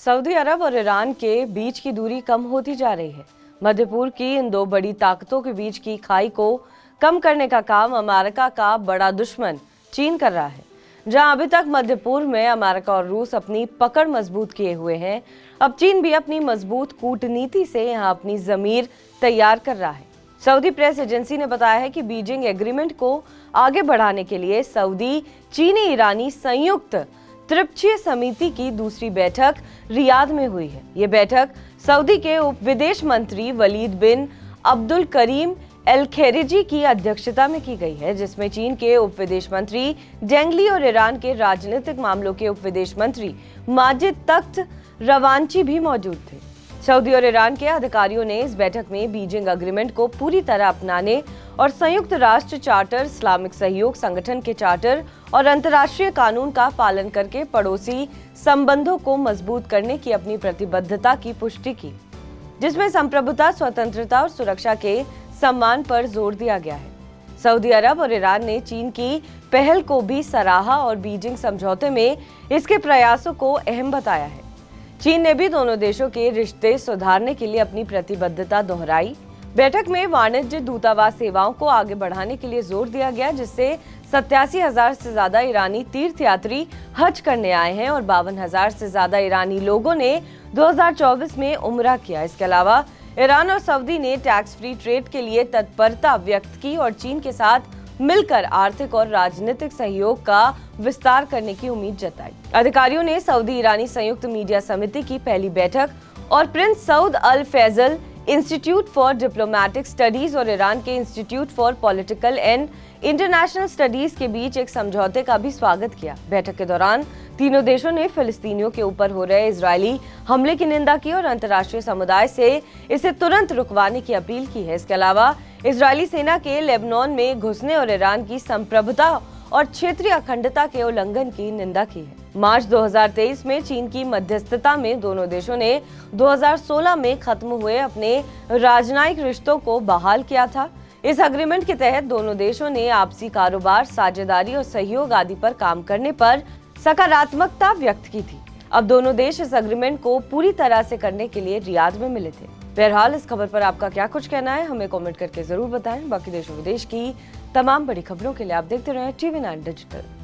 Saudi अरब और Iran के बीच की दूरी कम होती जा रही है। मध्य पूर्व की इन दो बड़ी ताकतों के बीच की खाई को कम करने का काम अमेरिका का बड़ा दुश्मन चीन कर रहा है। जहां अभी तक मध्य पूर्व में अमेरिका और रूस अपनी पकड़ मजबूत किए हुए हैं, अब चीन भी अपनी मजबूत कूटनीति से यहां अपनी जमीर तैयार कर रहा है। सऊदी प्रेस एजेंसी ने बताया है कि बीजिंग एग्रीमेंट को आगे बढ़ाने के लिए सऊदी चीनी ईरानी संयुक्त त्रिपक्षीय समिति की दूसरी बैठक रियाद में हुई है। ये बैठक सऊदी के उप विदेश मंत्री वलीद बिन अब्दुल करीम एल खैरिजी की अध्यक्षता में की गई है, जिसमें चीन के उप विदेश मंत्री जेंग ली और ईरान के राजनीतिक मामलों के उप विदेश मंत्री माजिद तख्त रवांची भी मौजूद थे। सऊदी और ईरान के अधिकारियों ने इस बैठक में बीजिंग एग्रीमेंट को पूरी तरह अपनाने और संयुक्त राष्ट्र चार्टर, इस्लामिक सहयोग संगठन के चार्टर और अंतर्राष्ट्रीय कानून का पालन करके पड़ोसी संबंधों को मजबूत करने की अपनी प्रतिबद्धता की पुष्टि की, जिसमें संप्रभुता, स्वतंत्रता और सुरक्षा के सम्मान पर जोर दिया गया है। सऊदी अरब और ईरान ने चीन की पहल को भी सराहा और बीजिंग समझौते में इसके प्रयासों को अहम बताया है। चीन ने भी दोनों देशों के रिश्ते सुधारने के लिए अपनी प्रतिबद्धता दोहराई। बैठक में वाणिज्य दूतावास सेवाओं को आगे बढ़ाने के लिए जोर दिया गया, जिससे 87,000 से ज्यादा ईरानी तीर्थयात्री हज करने आए हैं और 52,000 से ज्यादा ईरानी लोगों ने 2024 में उम्रा किया। इसके अलावा ईरान और सऊदी ने टैक्स फ्री ट्रेड के लिए तत्परता व्यक्त की और चीन के साथ मिलकर आर्थिक और राजनीतिक सहयोग का विस्तार करने की उम्मीद जताई। अधिकारियों ने सऊदी ईरानी संयुक्त मीडिया समिति की पहली बैठक और Prince Saud Al Faisal Institute for Diplomatic Studies और ईरान के Institute for Political and International Studies के बीच एक समझौते का भी स्वागत किया। बैठक के दौरान तीनों देशों ने फिलिस्तीनियों के ऊपर हो रहे इजरायली हमले की निंदा की और अंतर्राष्ट्रीय समुदाय से इसे तुरंत रुकवाने की अपील की है। इसके अलावा इजरायली सेना के लेबनान में घुसने और ईरान की संप्रभुता और क्षेत्रीय अखंडता के उल्लंघन की निंदा की है। मार्च 2023 में चीन की मध्यस्थता में दोनों देशों ने 2016 में खत्म हुए अपने राजनयिक रिश्तों को बहाल किया था। इस एग्रीमेंट के तहत दोनों देशों ने आपसी कारोबार, साझेदारी और सहयोग आदि पर काम करने पर सकारात्मकता व्यक्त की थी। अब दोनों देश इस एग्रीमेंट को पूरी तरह से करने के लिए रियाद में मिले थे। बहरहाल इस खबर पर आपका क्या कुछ कहना है, हमें कमेंट करके जरूर बताएं। बाकी देश विदेश की तमाम बड़ी खबरों के लिए आप देखते रहें TV9 डिजिटल।